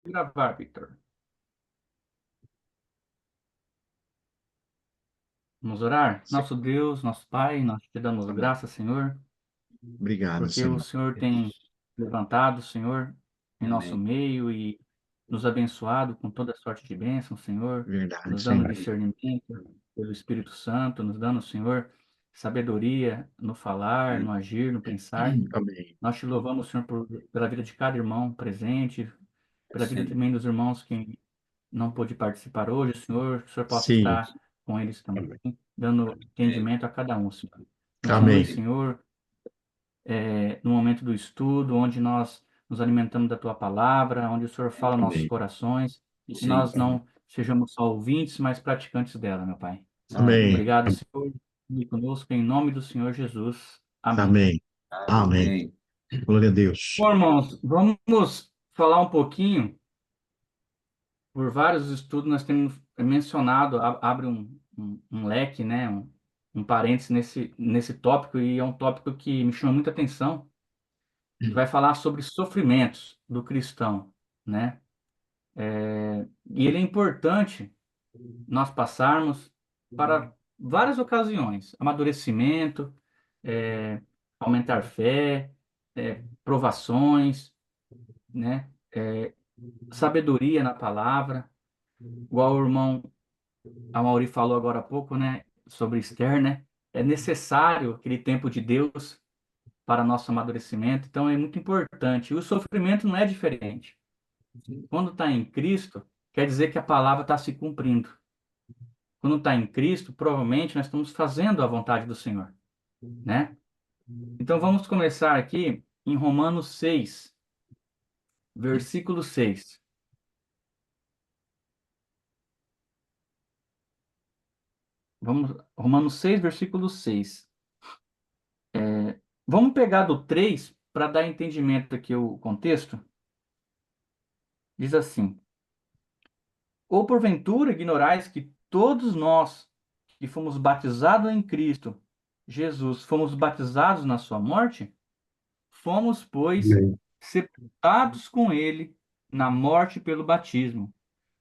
Gravar, Victor. Vamos orar? Sim. Nosso Deus, nosso Pai, nós te damos Amém. graças, Senhor, Obrigado, porque o Senhor. Senhor tem levantado, Senhor, em nosso Amém. meio e nos abençoado com toda sorte de bênção, Senhor, Verdade, nos dando Senhor. discernimento pelo Espírito Santo, nos dando, Senhor, sabedoria no falar, no agir, no pensar. Amém. Nós te louvamos, Senhor, pela vida de cada irmão presente, pela vida Sim. também dos irmãos que não pôde participar hoje, Senhor, que o Senhor possa Sim. estar com eles também, Amém. dando entendimento a cada um, Senhor. Continue, Amém. Senhor, no momento do estudo, onde nós nos alimentamos da Tua palavra, onde o Senhor fala nossos Amém. corações, e Sim. nós não sejamos só ouvintes, mas praticantes dela, meu Pai. Amém. Obrigado, Senhor, e conosco, em nome do Senhor Jesus. Amém. Amém. Amém. Glória a Deus. Bom, irmãos, vamos falar um pouquinho. Por vários estudos nós temos mencionado, abre um leque, né, um parênteses nesse tópico, e é um tópico que me chama muita atenção, que vai falar sobre sofrimentos do cristão, né? E ele é importante nós passarmos para várias ocasiões, amadurecimento, é, aumentar fé, provações, né? Sabedoria na palavra, igual o irmão a Mauri falou agora há pouco, né, sobre Esther, né? É necessário aquele tempo de Deus para nosso amadurecimento, então é muito importante. E o sofrimento não é diferente. Quando está em Cristo, quer dizer que a palavra está se cumprindo. Quando está em Cristo, provavelmente nós estamos fazendo a vontade do Senhor, né? Então vamos começar aqui em Romanos 6, versículo 6. Vamos, Romanos 6, versículo 6. Vamos pegar do 3 para dar entendimento aqui o contexto. Diz assim: ou porventura ignorais que todos nós que fomos batizados em Cristo Jesus, fomos batizados na sua morte? Fomos, pois, Amém. sepultados com ele na morte pelo batismo,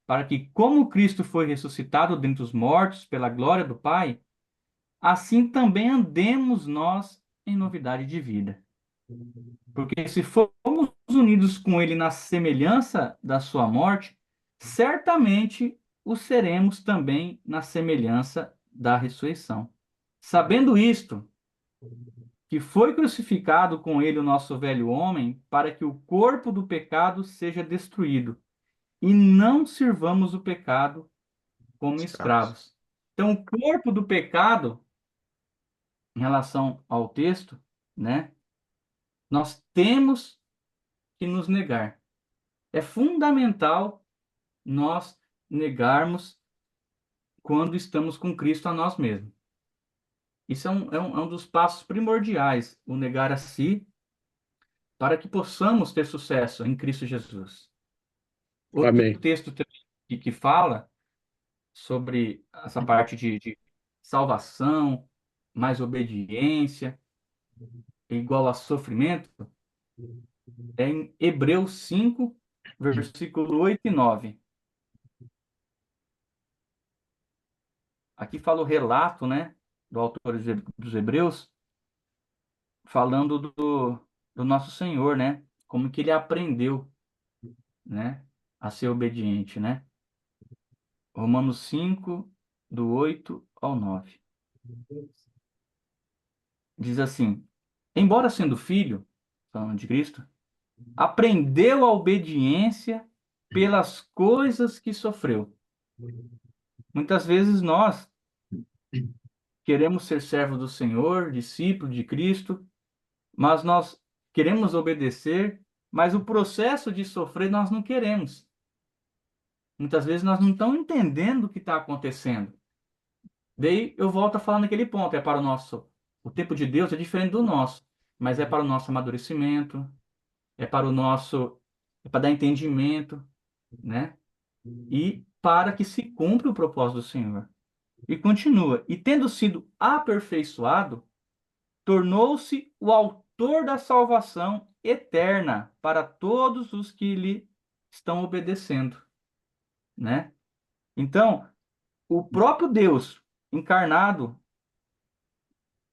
para que, como Cristo foi ressuscitado dentre os mortos pela glória do Pai, assim também andemos nós em novidade de vida. Porque se formos unidos com ele na semelhança da sua morte, certamente o seremos também na semelhança da ressurreição. Sabendo isto, que foi crucificado com ele o nosso velho homem, para que o corpo do pecado seja destruído, e não sirvamos o pecado como Escravos. escravos. Então, o corpo do pecado, em relação ao texto, né, nós temos que nos negar. É fundamental nós negarmos quando estamos com Cristo a nós mesmos. Isso é um dos passos primordiais, o negar a si, para que possamos ter sucesso em Cristo Jesus. Outro Amém. texto que fala sobre essa parte de salvação, mais obediência, igual a sofrimento, é em Hebreus 5, versículo 8 e 9. Aqui fala o relato, né, do autor dos Hebreus, falando do nosso Senhor, né? Como que ele aprendeu, né, a ser obediente, né? Romanos 5 do 8 ao 9. Diz assim: embora sendo filho, falando de Cristo, aprendeu a obediência pelas coisas que sofreu. Muitas vezes nós queremos ser servos do Senhor, discípulos de Cristo, mas nós queremos obedecer, mas o processo de sofrer nós não queremos. Muitas vezes nós não estamos entendendo o que está acontecendo. Daí eu volto a falar naquele ponto, é para o nosso, o tempo de Deus é diferente do nosso, mas é para o nosso amadurecimento, é para o nosso, é para dar entendimento, né? E para que se cumpra o propósito do Senhor. E continua, e tendo sido aperfeiçoado, tornou-se o autor da salvação eterna para todos os que lhe estão obedecendo, né? Então, o próprio Deus encarnado,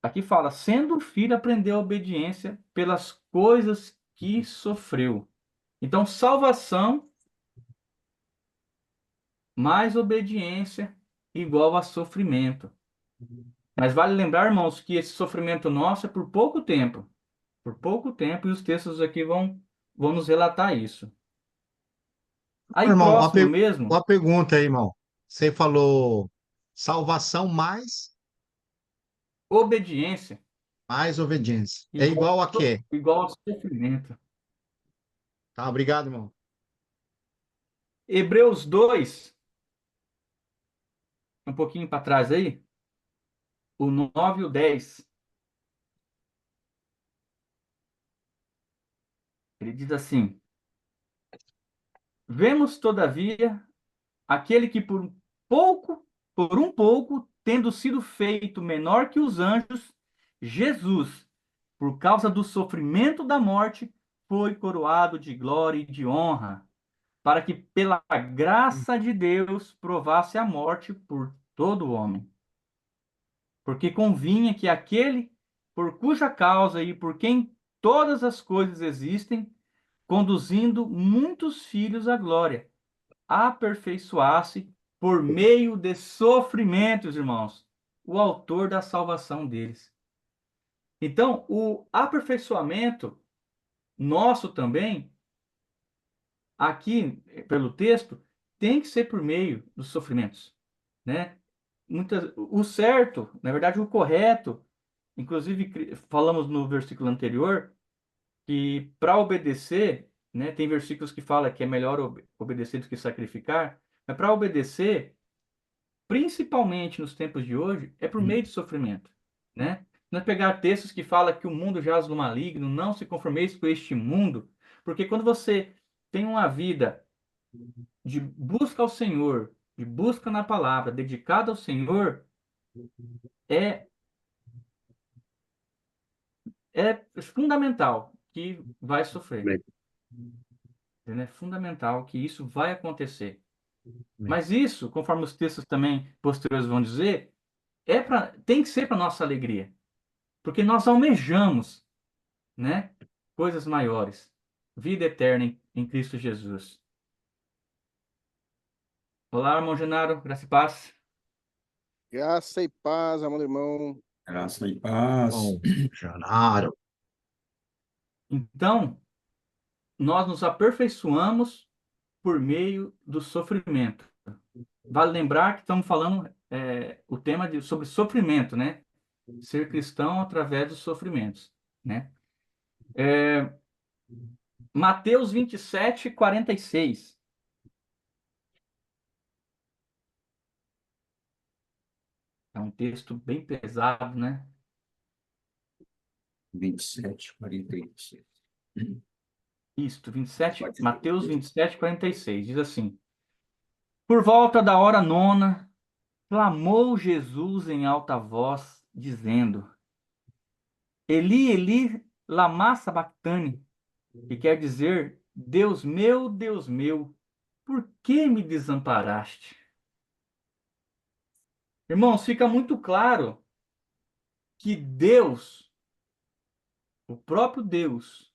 aqui fala, sendo filho, aprendeu a obediência pelas coisas que sofreu. Então, salvação mais obediência igual a sofrimento. Mas vale lembrar, irmãos, que esse sofrimento nosso é por pouco tempo, e os textos aqui vão nos relatar isso. Ô, Aí irmão, próximo mesmo, uma pergunta aí, irmão. Você falou salvação obediência mais obediência. É igual, igual a quê? igual a sofrimento. Tá, obrigado, irmão. Hebreus 2, um pouquinho para trás aí, o 9 e o 10, ele diz assim: Vemos, todavia, aquele que por um pouco, tendo sido feito menor que os anjos, Jesus, por causa do sofrimento da morte, foi coroado de glória e de honra, para que pela graça de Deus provasse a morte por todo o homem. Porque convinha que aquele por cuja causa e por quem todas as coisas existem, conduzindo muitos filhos à glória, aperfeiçoasse por meio de sofrimentos, irmãos, o autor da salvação deles. Então, o aperfeiçoamento nosso também, aqui pelo texto, tem que ser por meio dos sofrimentos, né? O certo, na verdade, o correto, inclusive falamos no versículo anterior que para obedecer, né, tem versículos que fala que é melhor obedecer do que sacrificar, mas para obedecer principalmente nos tempos de hoje, é por meio de sofrimento, né? Nós pegar textos que fala que o mundo jaz no maligno, não se conformeis com este mundo, porque quando você tem uma vida de busca ao Senhor, de busca na palavra, dedicada ao Senhor, é é fundamental que vai sofrer, Amém. entendeu? É fundamental que isso vai acontecer. Amém. Mas isso, conforme os textos também posteriores vão dizer, tem que ser para nossa alegria, porque nós almejamos, né? Coisas maiores. Vida eterna em Cristo Jesus. Olá, irmão Genaro, graça e paz. Graça e paz, amado irmão. Graça e paz. Bom, Janaro. Então, nós nos aperfeiçoamos por meio do sofrimento. Vale lembrar que estamos falando o tema sobre sofrimento, né? Ser cristão através dos sofrimentos, né? É, Mateus 27, 46. É um texto bem pesado, né? 27, 46. Isto, 27, Pode ser. Mateus 27, 46. Diz assim: Por volta da hora nona, clamou Jesus em alta voz, dizendo: Eli, Eli, lama sabachthani, que quer dizer: Deus meu, por que me desamparaste? Irmãos, fica muito claro que Deus, o próprio Deus,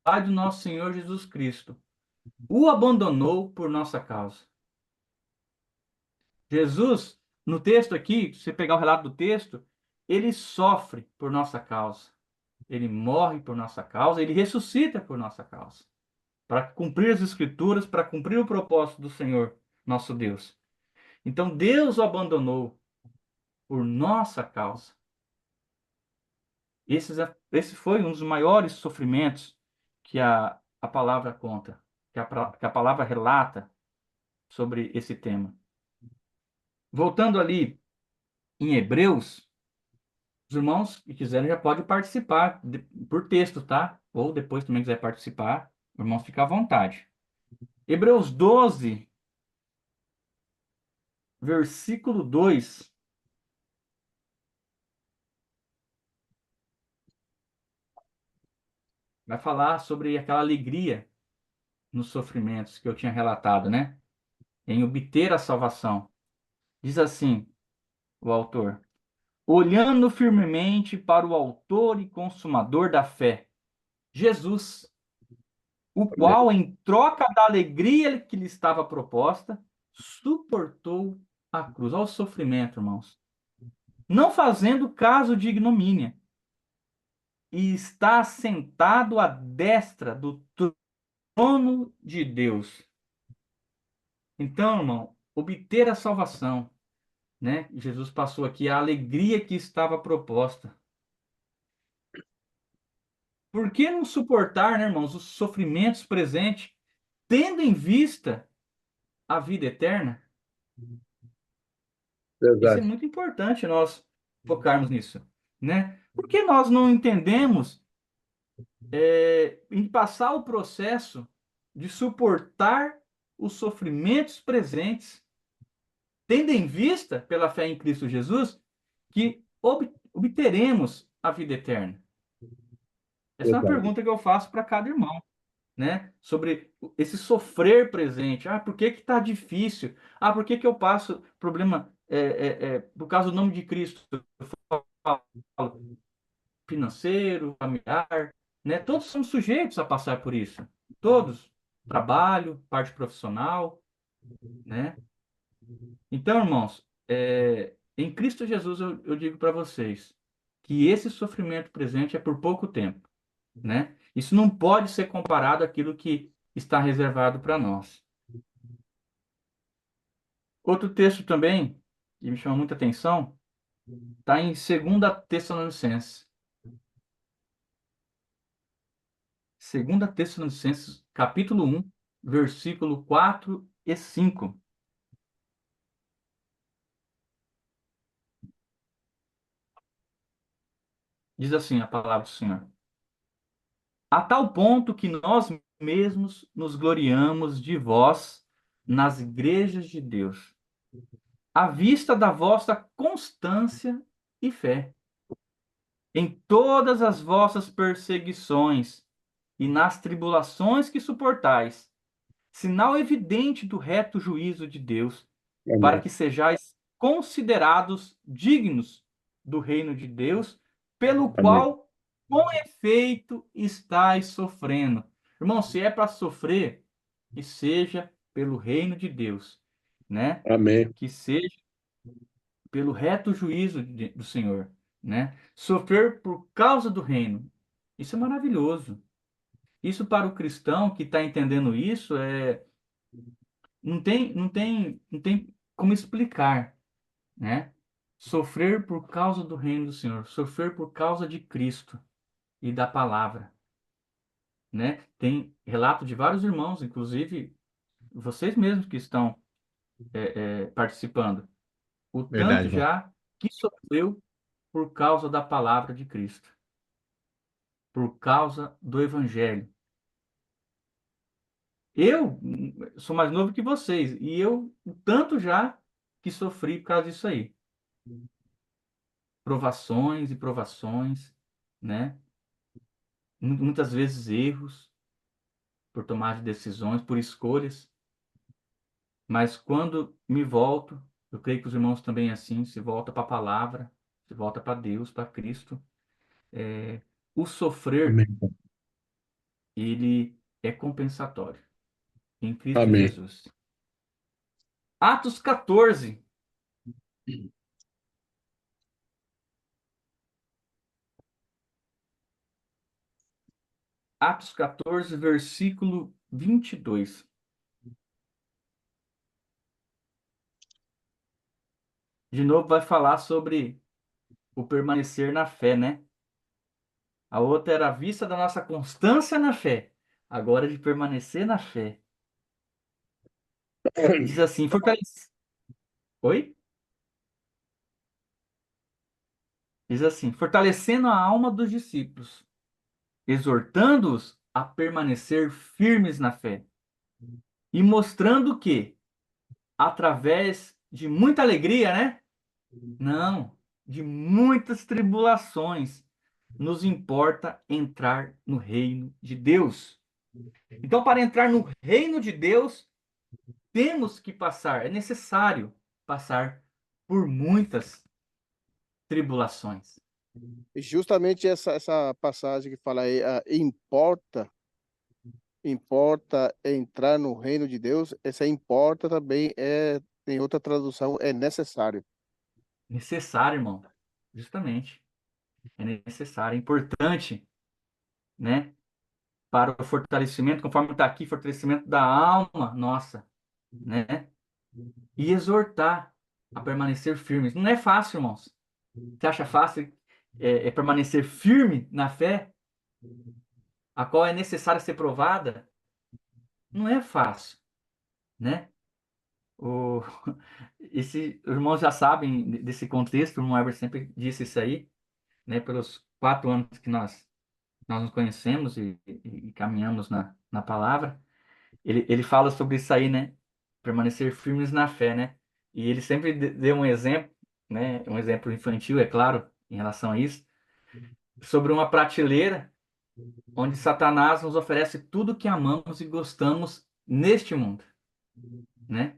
Pai do nosso Senhor Jesus Cristo, o abandonou por nossa causa. Jesus, no texto aqui, se você pegar o relato do texto, ele sofre por nossa causa. Ele morre por nossa causa, ele ressuscita por nossa causa. Para cumprir as Escrituras, para cumprir o propósito do Senhor, nosso Deus. Então Deus o abandonou por nossa causa. Esse foi um dos maiores sofrimentos que a palavra conta, que a palavra relata sobre esse tema. Voltando ali em Hebreus, os irmãos que quiserem já podem participar por texto, tá? Ou depois também quiser participar, os irmãos fica à vontade. Hebreus 12, versículo 2, vai falar sobre aquela alegria, nos sofrimentos que eu tinha relatado, né? Em obter a salvação. Diz assim o autor: olhando firmemente para o autor e consumador da fé, Jesus, o Amém. qual, em troca da alegria que lhe estava proposta, suportou a cruz. Olha o sofrimento, irmãos. Não fazendo caso de ignomínia, e está sentado à destra do trono de Deus. Então, irmão, obter a salvação, né? Jesus passou aqui a alegria que estava proposta. Por que não suportar, né, irmãos, os sofrimentos presentes, tendo em vista a vida eterna? Isso é Verdade. muito importante nós focarmos nisso, né? Por que nós não entendemos em passar o processo de suportar os sofrimentos presentes, tendo em vista, pela fé em Cristo Jesus, que obteremos a vida eterna? Essa é uma Verdade. pergunta que eu faço para cada irmão, né? Sobre esse sofrer presente. Ah, por que que tá difícil? Ah, por que que eu passo problema por causa do nome de Cristo? Eu falo financeiro, familiar, né? Todos somos sujeitos a passar por isso. Todos. Trabalho, parte profissional, né? Então, irmãos, em Cristo Jesus eu digo para vocês que esse sofrimento presente é por pouco tempo, né? Isso não pode ser comparado àquilo que está reservado para nós. Outro texto também que me chama muita atenção está em 2 Tessalonicenses. 2 Tessalonicenses, capítulo 1, versículo 4 e 5. Diz assim a palavra do Senhor: a tal ponto que nós mesmos nos gloriamos de vós nas igrejas de Deus, à vista da vossa constância e fé, em todas as vossas perseguições e nas tribulações que suportais, sinal evidente do reto juízo de Deus, para Amém. que sejais considerados dignos do reino de Deus, pelo Amém. qual, com efeito, estáis sofrendo. Irmão, se é para sofrer, que seja pelo reino de Deus, né? Amém. Que seja pelo reto juízo do Senhor, né? Sofrer por causa do reino. Isso é maravilhoso. Isso para o cristão que está entendendo isso não tem como explicar, né? Sofrer por causa do reino do Senhor, sofrer por causa de Cristo e da palavra, né? Tem relato de vários irmãos, inclusive vocês mesmos que estão participando, o Verdade, tanto irmão. já que sofreu por causa da palavra de Cristo, por causa do Evangelho. Eu sou mais novo que vocês e eu o tanto já que sofri por causa disso aí. Provações e provações, né? Muitas vezes erros por tomar de decisões, por escolhas, mas quando me volto, eu creio que os irmãos também assim, se volta para a palavra, se volta para Deus, para Cristo, o sofrer, Amém. ele é compensatório em Cristo Amém. Jesus. Atos 14. Atos 14, versículo 22. De novo vai falar sobre o permanecer na fé, né? A outra era a vista da nossa constância na fé. Agora é de permanecer na fé. Diz assim, fortalece. Oi? Diz assim, fortalecendo a alma dos discípulos, exortando-os a permanecer firmes na fé e mostrando que, através de muita alegria, né? Não, de muitas tribulações, nos importa entrar no reino de Deus. Então, para entrar no reino de Deus, temos que passar, é necessário passar por muitas tribulações. E justamente essa passagem que fala aí, importa entrar no reino de Deus, essa importa também tem outra tradução, é necessário. Necessário, irmão. Justamente. É necessário, é importante, né? Para o fortalecimento, conforme está aqui, fortalecimento da alma nossa, né? E exortar a permanecer firmes. Não é fácil, irmãos. Você acha fácil permanecer firme na fé, a qual é necessária ser provada? Não é fácil, né? O, os irmãos já sabem desse contexto, o irmão Heber sempre disse isso aí, né? Pelos 4 anos que nós nos conhecemos e caminhamos na palavra. Ele fala sobre isso aí, né? Permanecer firmes na fé, né? E ele sempre deu um exemplo, né? Um exemplo infantil, é claro, em relação a isso, sobre uma prateleira onde Satanás nos oferece tudo que amamos e gostamos neste mundo, né?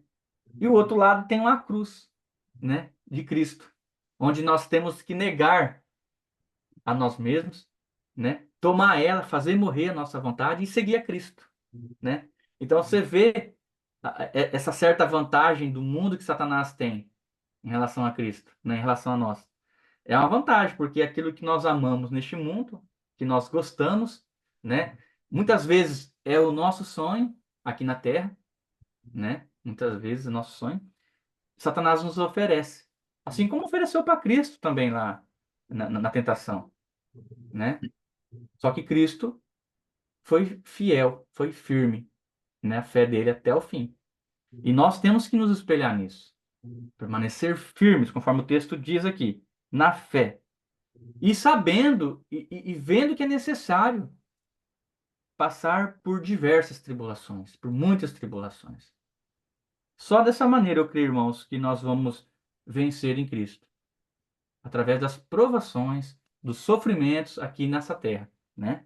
E o outro lado tem uma cruz, né? De Cristo, onde nós temos que negar a nós mesmos, né? Tomar ela, fazer morrer a nossa vontade e seguir a Cristo, né? Então você vê essa certa vantagem do mundo que Satanás tem em relação a Cristo, né? Em relação a nós. É uma vantagem, porque aquilo que nós amamos neste mundo, que nós gostamos, né? Muitas vezes é o nosso sonho aqui na Terra, né? Muitas vezes é o nosso sonho. Satanás nos oferece, assim como ofereceu para Cristo também lá na tentação, né? Só que Cristo foi fiel, foi firme, né? A fé dele até o fim. E nós temos que nos espelhar nisso, permanecer firmes, conforme o texto diz aqui, na fé, e sabendo e vendo que é necessário passar por diversas tribulações, por muitas tribulações. Só dessa maneira, eu creio, irmãos, que nós vamos vencer em Cristo, através das provações, dos sofrimentos aqui nessa terra, né?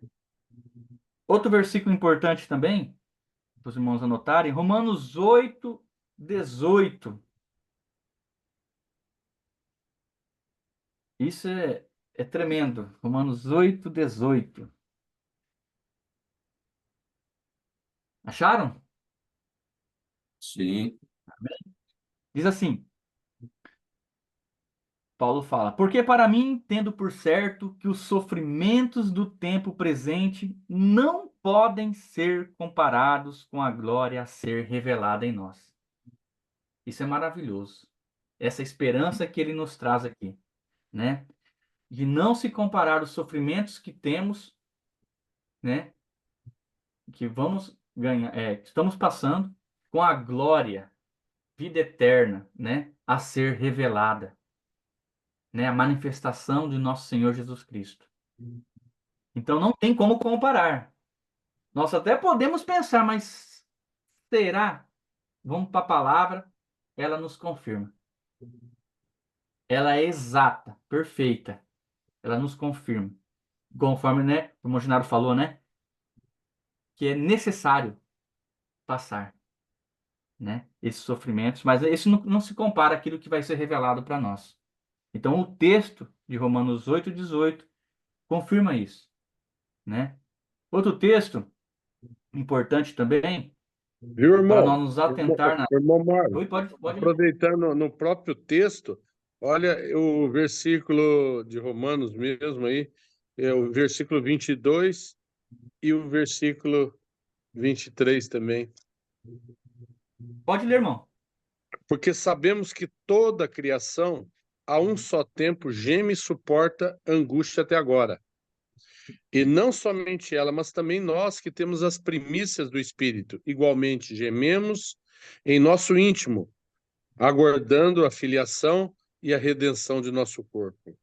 Outro versículo importante também, para os irmãos anotarem, Romanos 8:18. Isso é tremendo. Romanos 8:18. Acharam? Sim. Diz assim, Paulo fala: Porque para mim, tendo por certo que os sofrimentos do tempo presente não podem ser comparados com a glória a ser revelada em nós. Isso é maravilhoso. Essa esperança que ele nos traz aqui, né? De não se comparar os sofrimentos que temos, né? Que vamos ganhar, que estamos passando, com a glória, vida eterna, né? A ser revelada, né? A manifestação de nosso Senhor Jesus Cristo. Então não tem como comparar. Nós até podemos pensar, mas será? Vamos para a palavra, ela nos confirma. Ela é exata, perfeita. Ela nos confirma. Conforme, né, o Mongenaro falou, né, que é necessário passar, né, esses sofrimentos, mas isso não se compara àquilo que vai ser revelado para nós. Então o texto de Romanos 8:18 confirma isso, né? Outro texto importante também Viu, para irmão? nós nos atentar na... Irmão Mário, Oi, pode ler. aproveitando no próprio texto, olha o versículo de Romanos mesmo aí, é o versículo 22 e o versículo 23 também. Pode ler, irmão. Porque sabemos que toda a criação, a um só tempo, geme e suporta angústia até agora. E não somente ela, mas também nós que temos as primícias do Espírito. Igualmente, gememos em nosso íntimo, aguardando a filiação e a redenção de nosso corpo.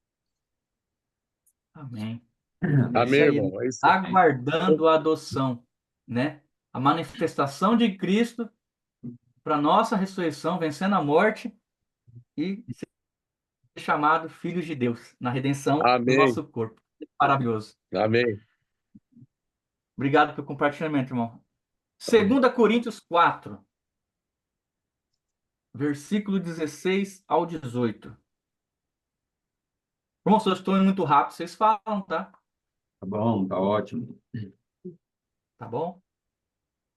Amém. É Amém, isso aí. irmão? É isso aí. Aguardando a adoção, né? A manifestação de Cristo para nossa ressurreição, vencendo a morte e ser chamado filhos de Deus na redenção do Amém. nosso corpo. Maravilhoso. Amém. Obrigado pelo compartilhamento, irmão. 2 Coríntios 4, versículo 16 ao 18. Irmão, se eu estou indo muito rápido, vocês falam, tá? Tá bom, tá ótimo. Tá bom?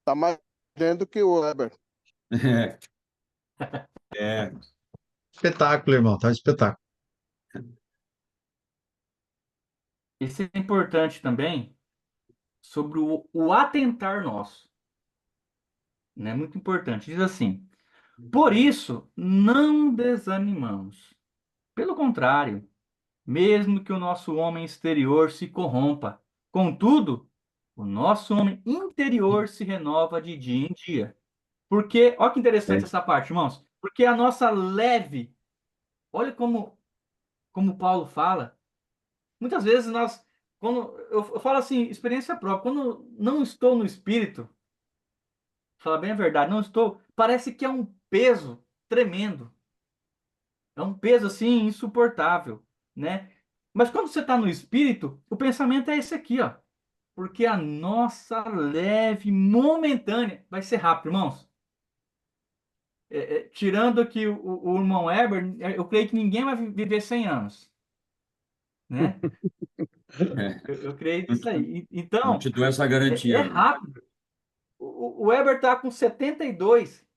Tá mais dentro que o Weber. É, é, Espetáculo, irmão, tá um espetáculo. Isso é importante também sobre o atentar nosso, né? Muito importante. Diz assim: por isso, não desanimamos. Pelo contrário, mesmo que o nosso homem exterior se corrompa, contudo, o nosso homem interior se renova de dia em dia. Porque, olha que interessante essa parte, irmãos. Porque a nossa leve, olha como Paulo fala, muitas vezes nós, quando eu falo assim, experiência própria, quando não estou no espírito, falar bem a verdade, não estou, parece que é um peso tremendo. É um peso assim insuportável, né? Mas quando você está no espírito, o pensamento é esse aqui, ó. Porque a nossa leve, momentânea, vai ser rápido, irmãos. Tirando aqui o irmão Eber, eu creio que ninguém vai viver 100 anos, né? é. Eu creio nisso aí. Não Então, te dou essa é garantia, não. rápido. O Eber está com 72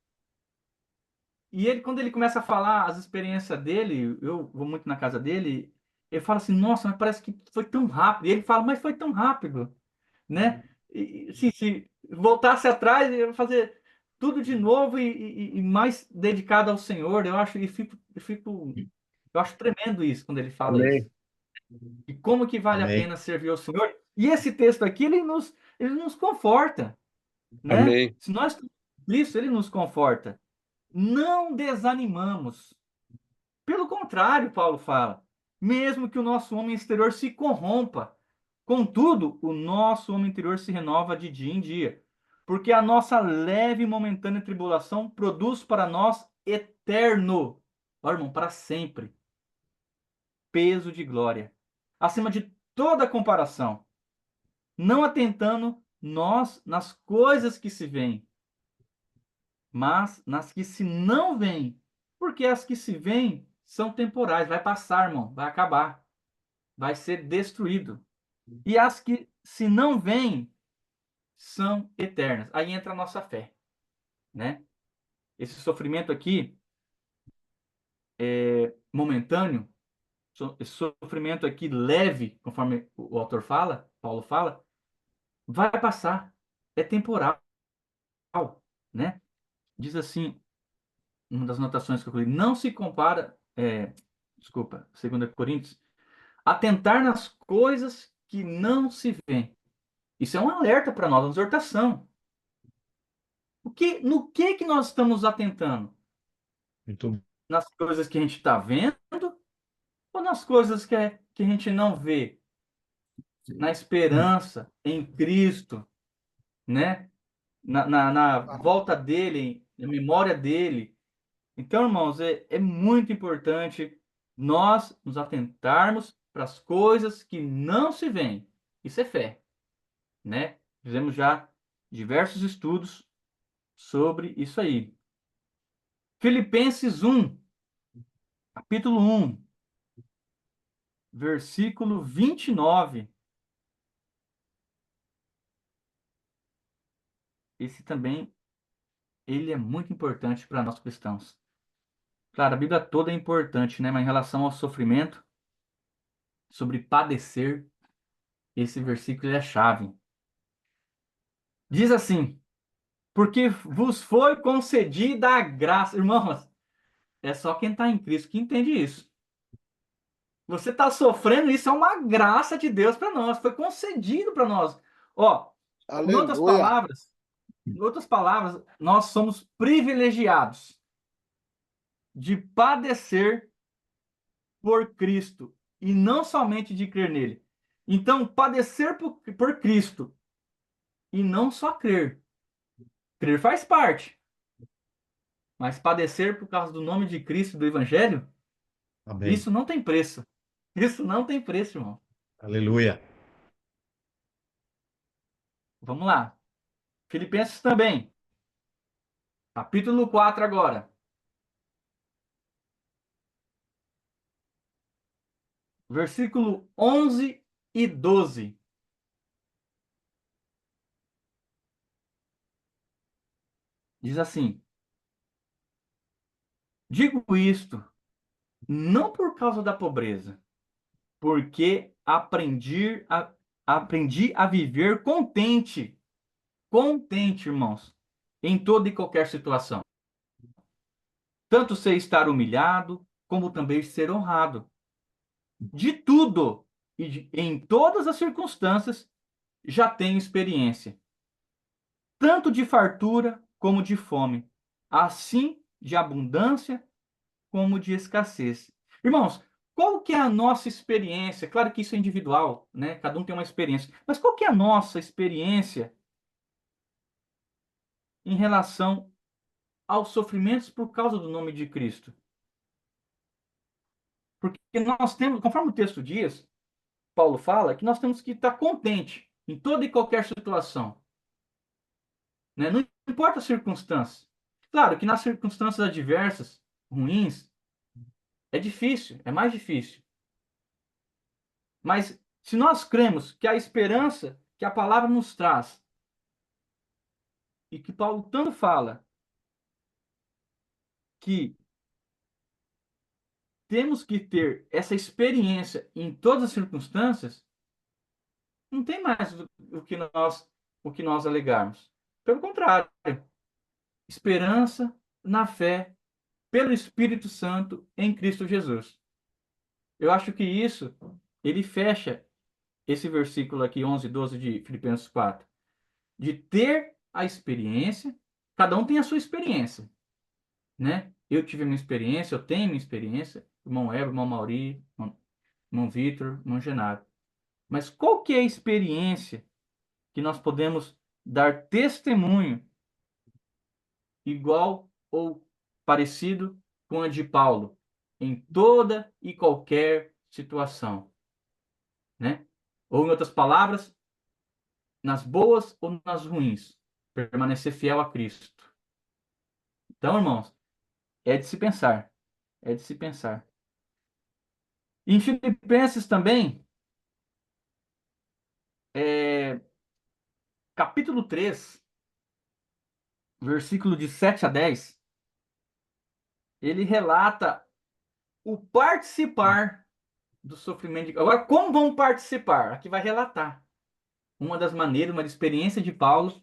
e ele, quando ele começa a falar as experiências dele, eu vou muito na casa dele, ele fala assim, nossa, mas parece que foi tão rápido. E ele fala, mas foi tão rápido, né? E, se voltasse atrás, eu ia fazer tudo de novo e mais dedicado ao Senhor. Eu acho, eu acho tremendo isso quando ele fala isso. Amém. E como que vale a Amém. pena servir ao Senhor? E esse texto aqui, ele nos conforta, né? Amém. Se nós temos Cristo, ele nos conforta. Não desanimamos. Pelo contrário, Paulo fala, mesmo que o nosso homem exterior se corrompa, contudo, o nosso homem interior se renova de dia em dia, porque a nossa leve e momentânea tribulação produz para nós eterno, ó, irmão, para sempre, peso de glória, acima de toda comparação, não atentando nós nas coisas que se veem, mas nas que se não veem, porque as que se veem são temporais, vai passar, irmão, vai acabar, vai ser destruído. E as que se não veem são eternas. Aí entra a nossa fé, né? Esse sofrimento aqui é momentâneo, esse sofrimento aqui leve, conforme o autor fala, Paulo fala, vai passar, é temporal, né? Diz assim, uma das notações que eu coloquei, não se compara, desculpa, 2 Coríntios, atentar nas coisas que não se veem. Isso é um alerta para nós, uma exortação. No que nós estamos atentando? Muito Nas coisas que a gente está vendo ou nas coisas que a gente não vê? Na esperança em Cristo, né? Na volta dele, na memória dele. Então, irmãos, é muito importante nós nos atentarmos para as coisas que não se veem. Isso é fé, né? Fizemos já diversos estudos sobre isso aí. Filipenses 1, capítulo 1, versículo 29. Esse também, ele é muito importante para nós cristãos. Claro, a Bíblia toda é importante, né? Mas em relação ao sofrimento, sobre padecer, esse versículo é a chave. Diz assim: porque vos foi concedida a graça. Irmãos, é só quem está em Cristo que entende isso. Você está sofrendo, isso é uma graça de Deus para nós, foi concedido para nós. Ó, em outras Aleluia. palavras, nós somos privilegiados de padecer por Cristo e não somente de crer nele. Então, padecer por Cristo e não só crer. Crer faz parte, mas padecer por causa do nome de Cristo e do Evangelho, Amém. isso não tem preço. Isso não tem preço, irmão. Aleluia. Vamos lá. Filipenses também. Capítulo 4 agora. Versículo 11 e 12. Diz assim: digo isto não por causa da pobreza, porque aprendi a viver contente. Contente, irmãos, em toda e qualquer situação. Tanto sei estar humilhado, como também ser honrado. De tudo em todas as circunstâncias, já tenho experiência, tanto de fartura como de fome, assim de abundância como de escassez. Irmãos, qual que é a nossa experiência? Claro que isso é individual, né? Cada um tem uma experiência. Mas qual que é a nossa experiência em relação aos sofrimentos por causa do nome de Cristo? Porque nós temos, conforme o texto diz, Paulo fala que nós temos que estar contente em toda e qualquer situação, né? Não importa a circunstância. Claro que nas circunstâncias adversas, ruins, é difícil, é mais difícil. Mas se nós cremos que a esperança que a palavra nos traz e que Paulo tanto fala que temos que ter essa experiência em todas as circunstâncias, não tem mais o que nós alegarmos. Pelo contrário, esperança na fé pelo Espírito Santo em Cristo Jesus. Eu acho que isso ele fecha esse versículo aqui 11 e 12 de Filipenses 4, de ter a experiência, cada um tem a sua experiência, né? Eu tive a minha experiência, eu tenho a minha experiência, irmão Heber, irmão Mauri, irmão Vitor, irmão Genaro. Mas qual que é a experiência que nós podemos dar testemunho igual ou parecido com a de Paulo em toda e qualquer situação, né? Ou em outras palavras, nas boas ou nas ruins, permanecer fiel a Cristo. Então, irmãos, é de se pensar, é de se pensar. Em Filipenses também, capítulo 3, versículo de 7 a 10, ele relata o participar do sofrimento. Agora, como vamos participar? Aqui vai relatar uma das maneiras, uma experiência de Paulo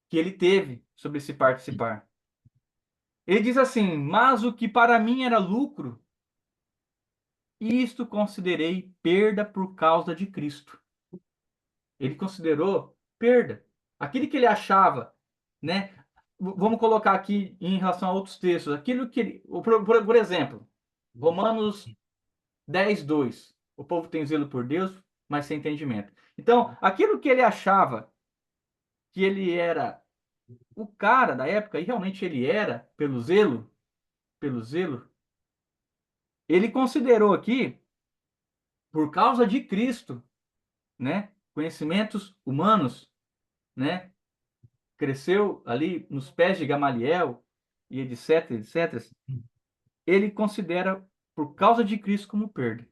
que ele teve sobre esse participar. Ele diz assim: mas o que para mim era lucro, isto considerei perda por causa de Cristo. Ele considerou perda. Aquilo que ele achava, né? Vamos colocar aqui em relação a outros textos. Aquilo que ele, por exemplo, Romanos 10, 2. O povo tem zelo por Deus, mas sem entendimento. Então, aquilo que ele achava que ele era o cara da época, e realmente ele era, pelo zelo, ele considerou aqui, por causa de Cristo, né? Conhecimentos humanos, né? Cresceu ali nos pés de Gamaliel e etc, etc. Ele considera por causa de Cristo como perda.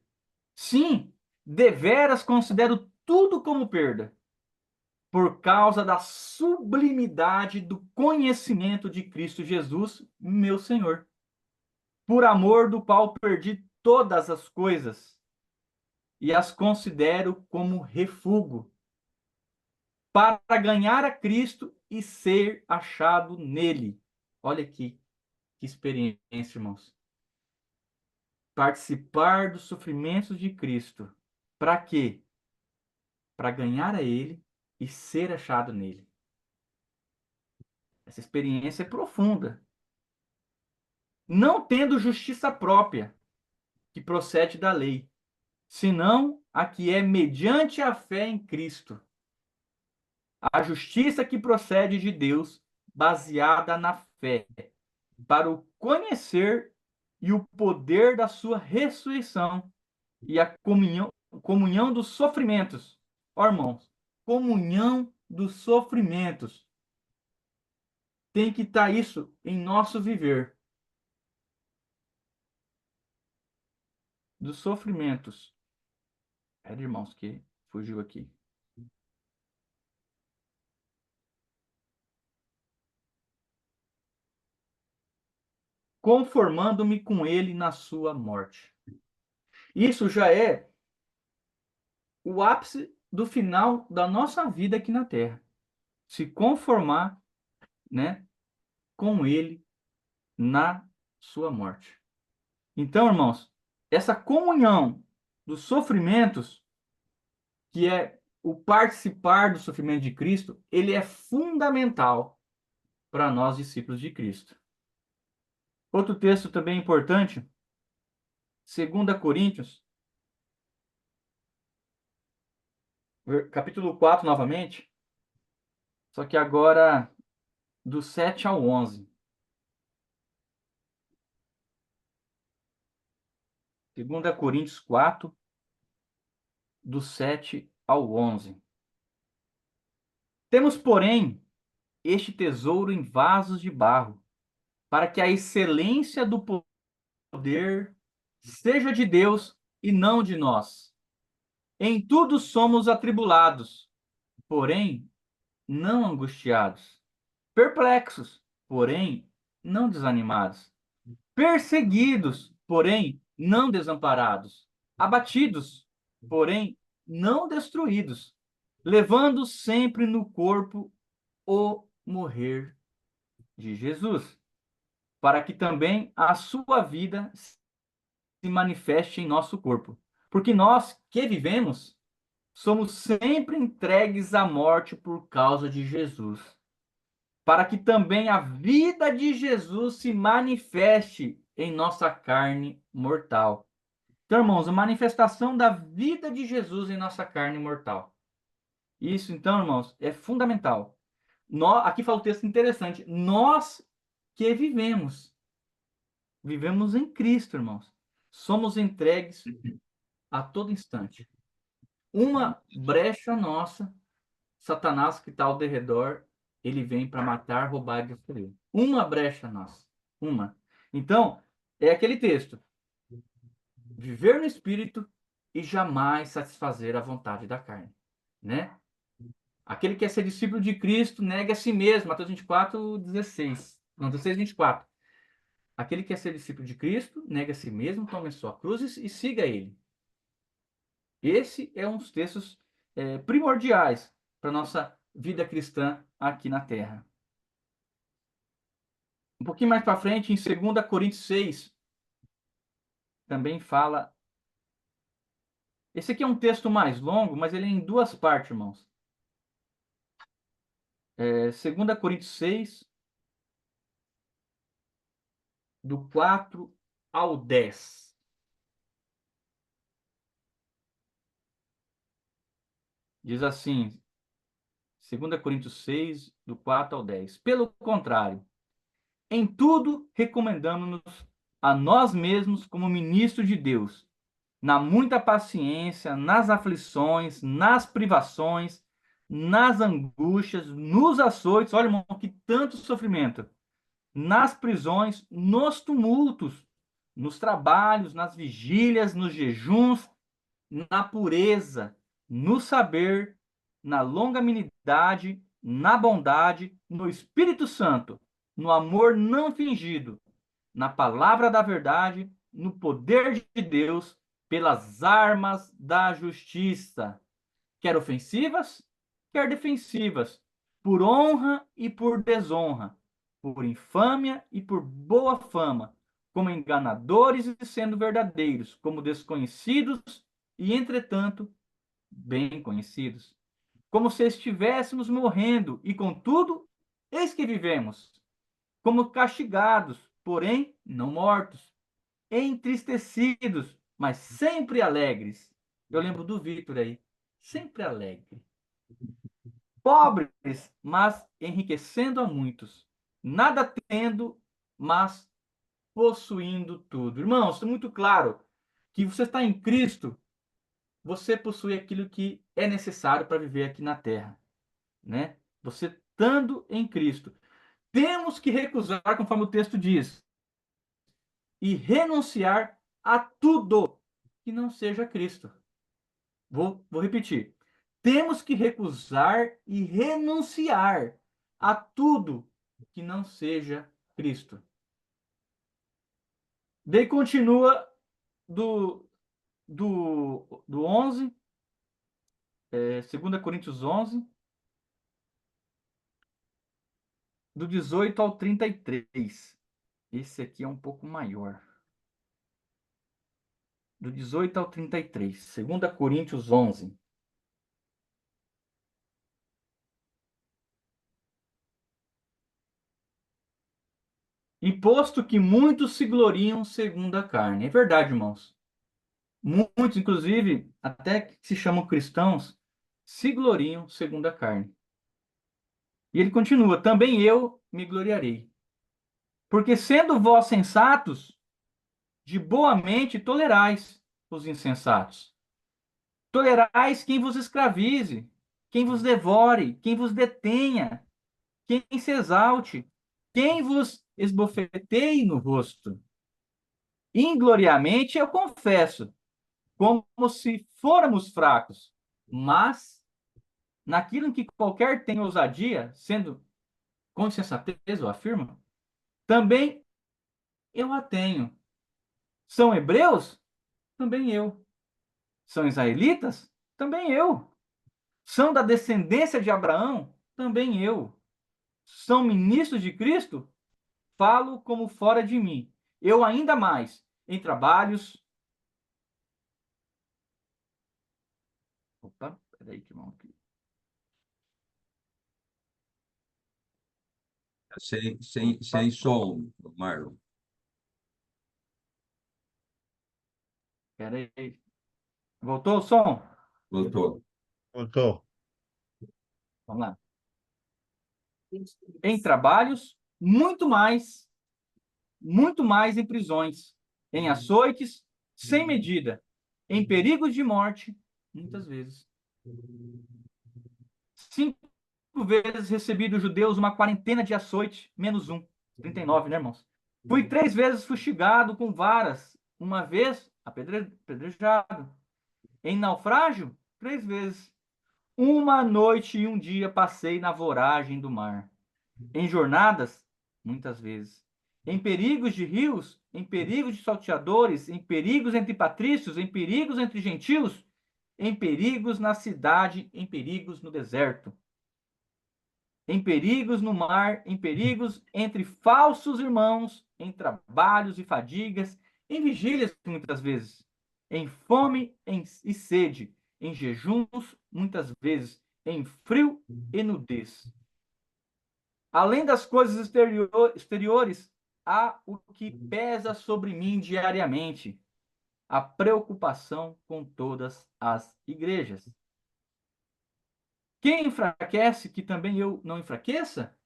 Sim, deveras considero tudo como perda, por causa da sublimidade do conhecimento de Cristo Jesus, meu Senhor. Por amor do qual perdi todas as coisas e as considero como refúgio, para ganhar a Cristo e ser achado nele. Olha aqui, que experiência, irmãos. Participar dos sofrimentos de Cristo. Para quê? Para ganhar a ele e ser achado nele. Essa experiência é profunda. Não tendo justiça própria, que procede da lei, senão a que é mediante a fé em Cristo. A justiça que procede de Deus, baseada na fé, para o conhecer e o poder da sua ressurreição e a comunhão dos sofrimentos. Ó, irmãos, comunhão dos sofrimentos. Tem que estar isso em nosso viver. Dos sofrimentos. Pera, irmãos, que fugiu aqui. Conformando-me com ele na sua morte. Isso já é o ápice do final da nossa vida aqui na Terra. Se conformar, né, com ele na sua morte. Então, irmãos, essa comunhão dos sofrimentos, que é o participar do sofrimento de Cristo, ele é fundamental para nós, discípulos de Cristo. Outro texto também importante, 2 Coríntios, capítulo 4, novamente, só que agora do 7 ao 11. 2 Coríntios 4, do 7 ao 11. Temos, porém, este tesouro em vasos de barro, para que a excelência do poder seja de Deus e não de nós. Em tudo somos atribulados, porém não angustiados, perplexos, porém não desanimados, perseguidos, porém não desamparados, abatidos, porém não destruídos, levando sempre no corpo o morrer de Jesus, para que também a sua vida se manifeste em nosso corpo. Porque nós que vivemos somos sempre entregues à morte por causa de Jesus, para que também a vida de Jesus se manifeste em nossa carne mortal. Então, irmãos, a manifestação da vida de Jesus em nossa carne mortal. Isso, então, irmãos, é fundamental. Aqui fala um texto interessante. Nós que vivemos em Cristo, irmãos. Somos entregues a todo instante. Uma brecha nossa, Satanás que está ao derredor, ele vem para matar, roubar e destruir. Uma brecha nossa. Uma. Então, é aquele texto. Viver no Espírito e jamais satisfazer a vontade da carne. Né? Aquele que quer ser discípulo de Cristo, nega a si mesmo. Mateus 24, 16. Não, 16, 24. Aquele que quer ser discípulo de Cristo, nega a si mesmo, tome a sua cruz e siga ele. Esse é um dos textos primordiais para a nossa vida cristã aqui na Terra. Um pouquinho mais para frente, em 2 Coríntios 6, também fala... Esse aqui é um texto mais longo, mas ele é em duas partes, irmãos. 2 Coríntios 6, do 4 ao 10. Diz assim, 2 Coríntios 6, do 4 ao 10. Pelo contrário, em tudo recomendamos-nos a nós mesmos como ministros de Deus, na muita paciência, nas aflições, nas privações, nas angústias, nos açoites, olha, irmão, que tanto sofrimento, nas prisões, nos tumultos, nos trabalhos, nas vigílias, nos jejuns, na pureza, no saber, na longanimidade, na bondade, no Espírito Santo, no amor não fingido, na palavra da verdade, no poder de Deus, pelas armas da justiça, quer ofensivas, quer defensivas, por honra e por desonra, por infâmia e por boa fama, como enganadores e sendo verdadeiros, como desconhecidos e, entretanto, bem conhecidos, como se estivéssemos morrendo, e contudo, eis que vivemos, como castigados, porém não mortos, entristecidos, mas sempre alegres. Eu lembro do Vitor aí, sempre alegre. Pobres, mas enriquecendo a muitos. Nada tendo, mas possuindo tudo. Irmãos, é muito claro que você está em Cristo, você possui aquilo que é necessário para viver aqui na Terra. né? Você estando em Cristo. Temos que recusar, conforme o texto diz, e renunciar a tudo que não seja Cristo. Vou repetir. Temos que recusar e renunciar a tudo que não seja Cristo. Daí continua do 11, 2 Coríntios 11, do 18 ao 33. Esse aqui é um pouco maior. Do 18 ao 33. 2 Coríntios 11. E posto que muitos se gloriam segundo a carne. É verdade, irmãos. Muitos, inclusive, até que se chamam cristãos, se gloriam segundo a carne. E ele continua: também eu me gloriarei. Porque sendo vós sensatos, de boa mente tolerais os insensatos. Tolerais quem vos escravize, quem vos devore, quem vos detenha, quem se exalte, quem vos esbofeteie no rosto. Ingloriamente eu confesso, como se fôramos fracos, mas naquilo em que qualquer tem ousadia, sendo com insensatez, eu afirmo, também eu a tenho. São hebreus? Também eu. São israelitas? Também eu. São da descendência de Abraão? Também eu. São ministros de Cristo? Falo como fora de mim. Eu ainda mais, em trabalhos. Opa, peraí que mão aqui. Sem som, Marlon. Peraí. Voltou o som? Voltou. Voltou. Vamos lá. Em trabalhos, muito mais em prisões, em açoites, sem medida, em perigos de morte, muitas vezes. 5 vezes recebi dos judeus uma quarentena de açoite, menos um. 39, né, irmãos? Fui 3 vezes fustigado com varas, uma vez apedrejado. Em naufrágio, 3 vezes. Uma noite e um dia passei na voragem do mar. Em jornadas, muitas vezes. Em perigos de rios, em perigos de salteadores, em perigos entre patrícios, em perigos entre gentios, em perigos na cidade, em perigos no deserto, em perigos no mar, em perigos entre falsos irmãos, em trabalhos e fadigas, em vigílias muitas vezes, em fome e sede, em jejuns muitas vezes, em frio e nudez. Além das coisas exteriores, há o que pesa sobre mim diariamente, a preocupação com todas as igrejas. Quem enfraquece, que também eu não enfraqueça?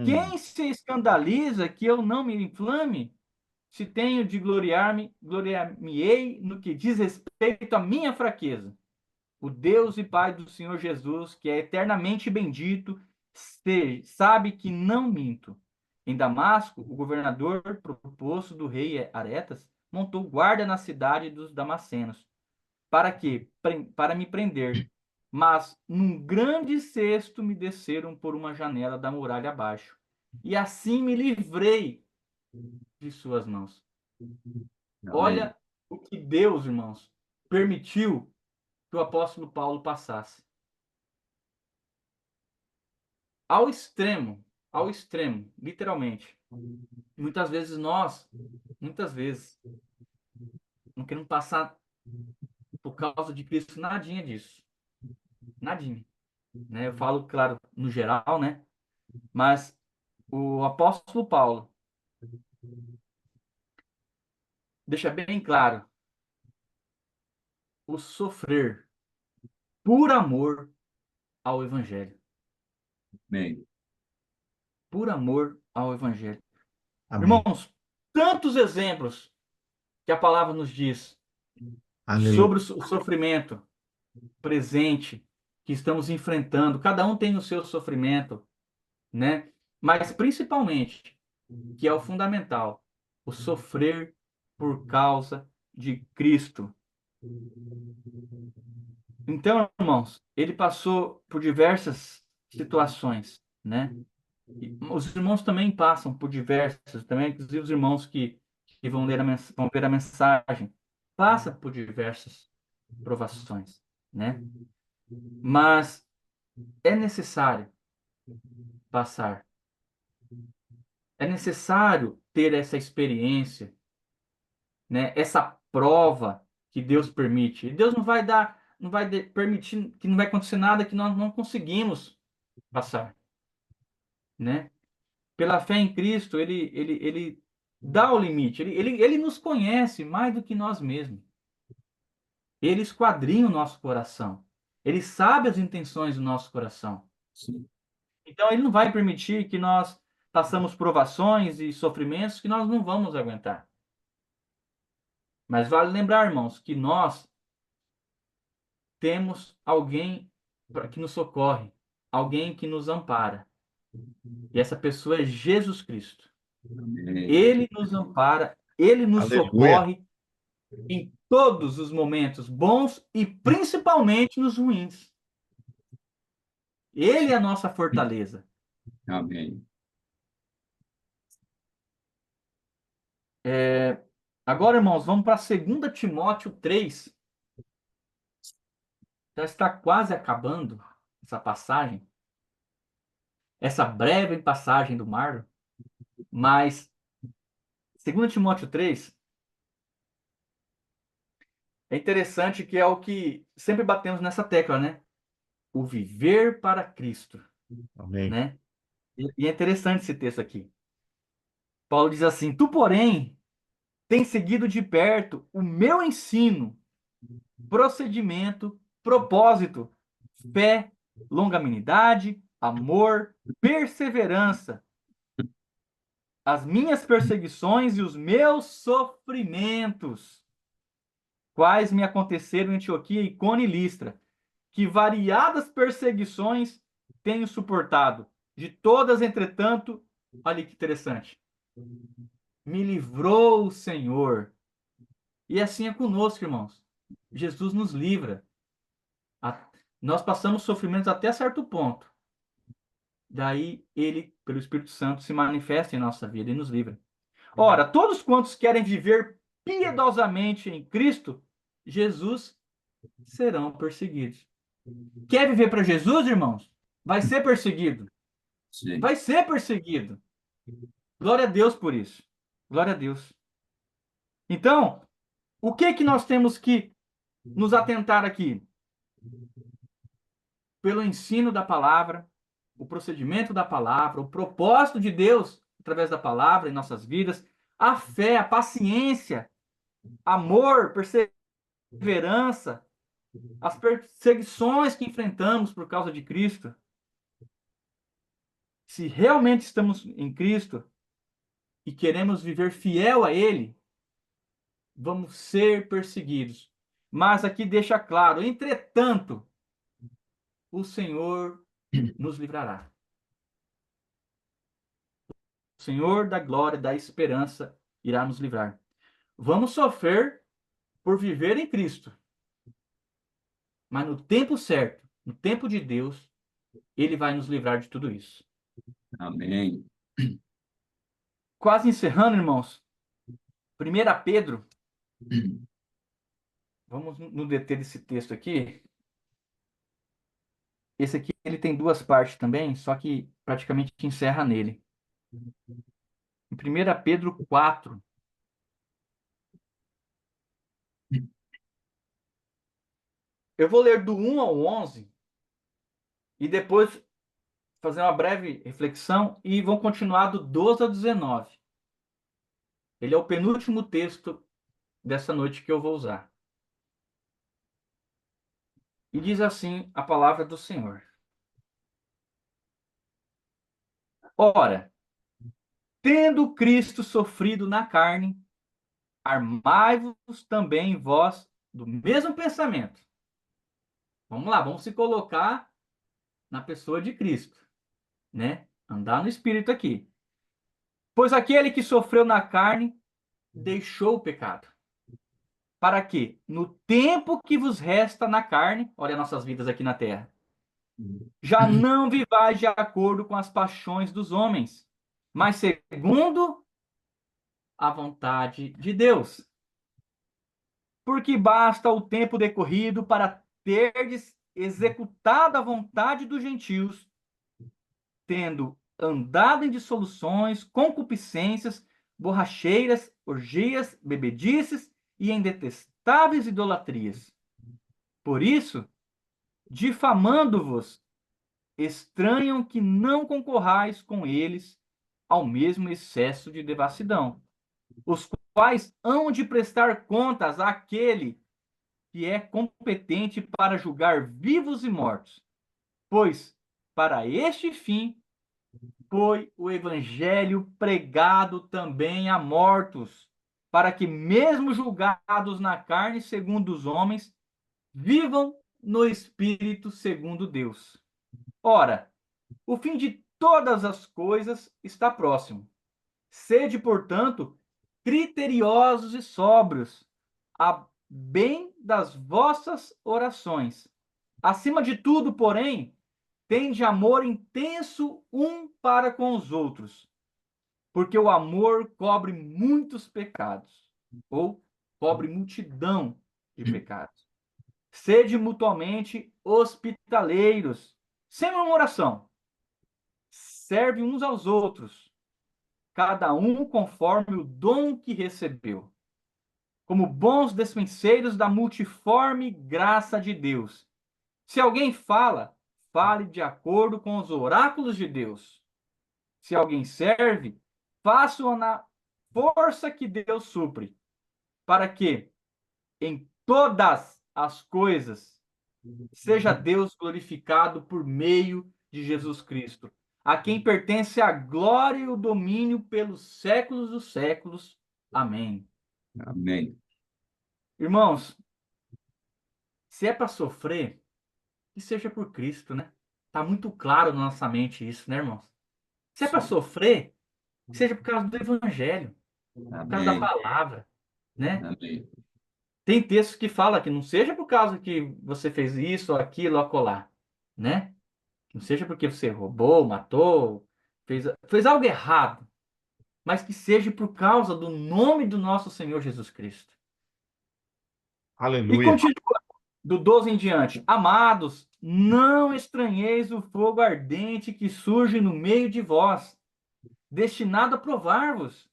Quem se escandaliza, que eu não me inflame? Se tenho de gloriar-me, gloriar-me-ei no que diz respeito à minha fraqueza. O Deus e Pai do Senhor Jesus, que é eternamente bendito, sabe que não minto. Em Damasco, o governador proposto do rei Aretas montou guarda na cidade dos Damascenos. Para quê? Para me prender. Mas num grande cesto me desceram por uma janela da muralha abaixo. E assim me livrei de suas mãos. Amém. Olha o que Deus, irmãos, permitiu que o apóstolo Paulo passasse. Ao extremo, literalmente. Muitas vezes, não queremos passar por causa de Cristo nadinha disso. Nadinha. Né? Eu falo, claro, no geral, né? Mas o apóstolo Paulo deixa bem claro o sofrer por amor ao Evangelho. Amém. Por amor ao Evangelho. Amém. Irmãos, tantos exemplos que a palavra nos diz Aleluia. sobre o sofrimento presente que estamos enfrentando. Cada um tem o seu sofrimento, né? Mas principalmente, que é o fundamental, o sofrer por causa de Cristo. Então, irmãos, ele passou por diversas situações, né? E os irmãos também passam por diversas, também, inclusive os irmãos que vão ler vão ver a mensagem, passa por diversas provações, né? Mas é necessário passar. É necessário ter essa experiência, né? Essa prova que Deus permite. E Deus não vai dar, não vai permitir que não vai acontecer nada que nós não conseguimos passar, né? Pela fé em Cristo, ele dá o limite. Ele nos conhece mais do que nós mesmos. Ele esquadrinha o nosso coração. Ele sabe as intenções do nosso coração. Sim. Então, ele não vai permitir que nós passamos provações e sofrimentos que nós não vamos aguentar. Mas vale lembrar, irmãos, que nós temos alguém que nos socorre, alguém que nos ampara. E essa pessoa é Jesus Cristo. Amém. Ele nos ampara, ele nos Aleluia. socorre em todos os momentos bons e principalmente nos ruins. Ele é a nossa fortaleza. Amém. Agora, irmãos, vamos para 2 Timóteo 3. Já está quase acabando essa passagem, essa breve passagem do mar, mas 2 Timóteo 3 é interessante que é o que sempre batemos nessa tecla, né? O viver para Cristo, Amém. né? E é interessante esse texto aqui. Paulo diz assim: Tu, porém, tens seguido de perto o meu ensino, procedimento, propósito, fé, longanimidade, amor, perseverança, as minhas perseguições e os meus sofrimentos, quais me aconteceram em Antioquia, Icônio e Listra, que variadas perseguições tenho suportado. De todas, entretanto, olha que interessante, me livrou o Senhor. E assim é conosco, irmãos. Jesus nos livra. Nós passamos sofrimentos até certo ponto. Daí ele, pelo Espírito Santo, se manifesta em nossa vida e nos livra. Ora, todos quantos querem viver piedosamente em Cristo, Jesus, serão perseguidos. Quer viver para Jesus, irmãos? Vai ser perseguido. Sim. Vai ser perseguido. Glória a Deus por isso. Glória a Deus. Então, o que que nós temos que nos atentar aqui? Pelo ensino da palavra, o procedimento da palavra, o propósito de Deus através da palavra em nossas vidas, a fé, a paciência, amor, perseverança, as perseguições que enfrentamos por causa de Cristo. Se realmente estamos em Cristo e queremos viver fiel a Ele, vamos ser perseguidos. Mas aqui deixa claro, entretanto, o Senhor nos livrará. O Senhor da glória, da esperança, irá nos livrar. Vamos sofrer por viver em Cristo. Mas no tempo certo, no tempo de Deus, Ele vai nos livrar de tudo isso. Amém. Quase encerrando, irmãos. 1 Pedro. Vamos nos deter desse texto aqui. Esse aqui ele tem duas partes também, só que praticamente encerra nele. Em 1 Pedro 4. Eu vou ler do 1 ao 11 e depois fazer uma breve reflexão e vou continuar do 12 ao 19. Ele é o penúltimo texto dessa noite que eu vou usar. E diz assim a palavra do Senhor. Ora, tendo Cristo sofrido na carne, armai-vos também vós do mesmo pensamento. Vamos lá, vamos se colocar na pessoa de Cristo, né? Andar no Espírito aqui. Pois aquele que sofreu na carne deixou o pecado. Para que, no tempo que vos resta na carne, olha nossas vidas aqui na terra, já não vivais de acordo com as paixões dos homens, mas segundo a vontade de Deus. Porque basta o tempo decorrido para terdes executado a vontade dos gentios, tendo andado em dissoluções, concupiscências, borracheiras, orgias, bebedices e em detestáveis idolatrias. Por isso, difamando-vos, estranham que não concorrais com eles ao mesmo excesso de devassidão, os quais hão de prestar contas àquele que é competente para julgar vivos e mortos. Pois, para este fim, foi o evangelho pregado também a mortos, para que, mesmo julgados na carne segundo os homens, vivam no espírito segundo Deus. Ora, o fim de todas as coisas está próximo. Sede, portanto, criteriosos e sóbrios, a bem das vossas orações. Acima de tudo, porém, tende amor intenso um para com os outros, porque o amor cobre muitos pecados, ou cobre multidão de pecados. Sede mutuamente hospitaleiros, sem murmuração. Serve uns aos outros, cada um conforme o dom que recebeu, como bons dispenseiros da multiforme graça de Deus. Se alguém fala, fale de acordo com os oráculos de Deus. Se alguém serve, faça-o na força que Deus supre, para que, em todas as coisas, seja Deus glorificado por meio de Jesus Cristo, a quem pertence a glória e o domínio pelos séculos dos séculos. Amém. Amém. Irmãos, se é para sofrer, que seja por Cristo, né? Tá muito claro na nossa mente isso, né, irmãos? Se é para sofrer, que seja por causa do Evangelho, por causa da Amém. palavra, né? Amém. Tem textos que fala que não seja por causa que você fez isso, aquilo, acolá, né? Não seja porque você roubou, matou, fez algo errado, mas que seja por causa do nome do nosso Senhor Jesus Cristo. E Aleluia. continua, do 12 em diante. Amados, não estranheis o fogo ardente que surge no meio de vós, destinado a provar-vos,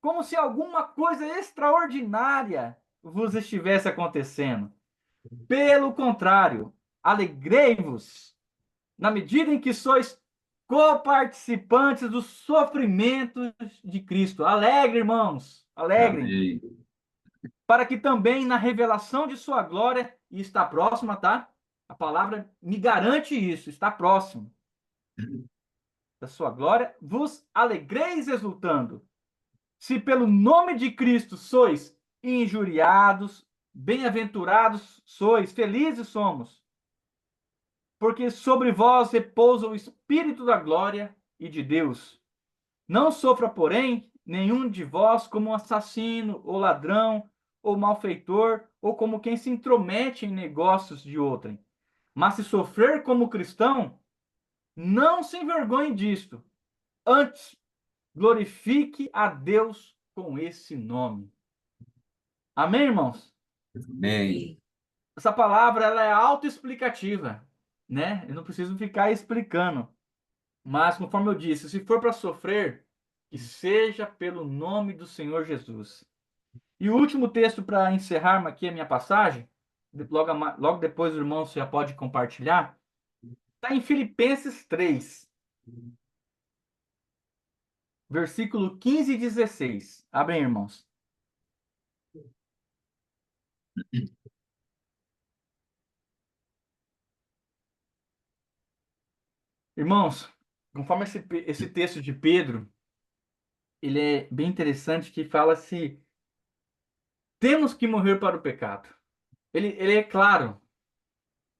como se alguma coisa extraordinária vos estivesse acontecendo. Pelo contrário, alegrei-vos na medida em que sois coparticipantes dos sofrimentos de Cristo. Alegre, irmãos, alegrem, Amém. para que também na revelação de sua glória, e está próxima, tá? A palavra me garante isso, está próximo da sua glória, vos alegreis exultando. Se pelo nome de Cristo sois injuriados, bem-aventurados sois, felizes somos, porque sobre vós repousa o Espírito da glória e de Deus. Não sofra, porém, nenhum de vós como um assassino, ou ladrão, ou malfeitor, ou como quem se intromete em negócios de outrem. Mas se sofrer como cristão, não se envergonhe disto. Antes, glorifique a Deus com esse nome. Amém, irmãos? Amém. Essa palavra ela é autoexplicativa, né? Eu não preciso ficar explicando. Mas, conforme eu disse, se for para sofrer, que seja pelo nome do Senhor Jesus. E o último texto para encerrarmos aqui a minha passagem, logo depois o irmão já pode compartilhar, está em Filipenses 3, versículo 15 e 16. Abrem, irmãos. Irmãos, conforme esse texto de Pedro, ele é bem interessante que fala se temos que morrer para o pecado. Ele é claro,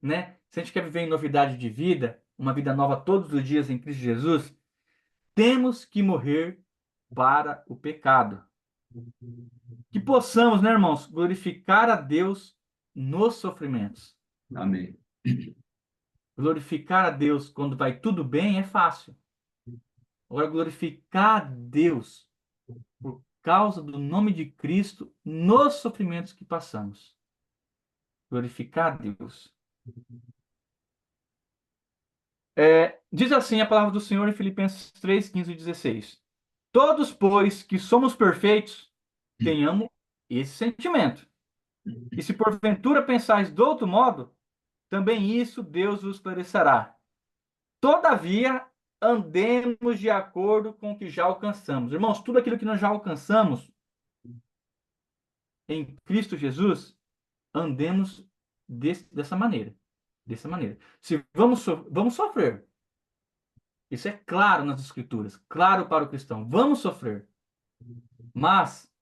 né? Se a gente quer viver em novidade de vida, uma vida nova todos os dias em Cristo Jesus, temos que morrer para o pecado. Que possamos, né, irmãos, glorificar a Deus nos sofrimentos. Amém. Glorificar a Deus quando vai tudo bem é fácil. Agora, glorificar a Deus por causa do nome de Cristo nos sofrimentos que passamos. Glorificar a Deus. Diz assim a palavra do Senhor em Filipenses 3, 15 e 16. Todos, pois, que somos perfeitos, tenhamos esse sentimento. E se porventura pensais de outro modo, também isso Deus vos esclarecerá. Todavia, andemos de acordo com o que já alcançamos. Irmãos, tudo aquilo que nós já alcançamos em Cristo Jesus, andemos dessa maneira. Dessa maneira. Se vamos sofrer. Isso é claro nas Escrituras, claro para o cristão. Vamos sofrer. Mas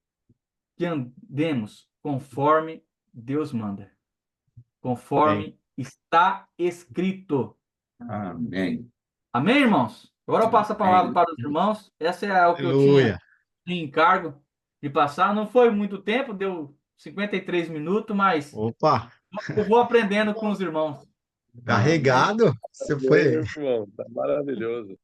que andemos conforme Deus manda. Conforme está escrito. Amém. Amém, irmãos? Agora eu passo a palavra Amém. para os irmãos. Essa é o que eu tinha Aleluia. de encargo de passar. Não foi muito tempo, deu 53 minutos, mas Opa, eu vou aprendendo com os irmãos. carregado. Você Amém, foi. irmão. Tá maravilhoso.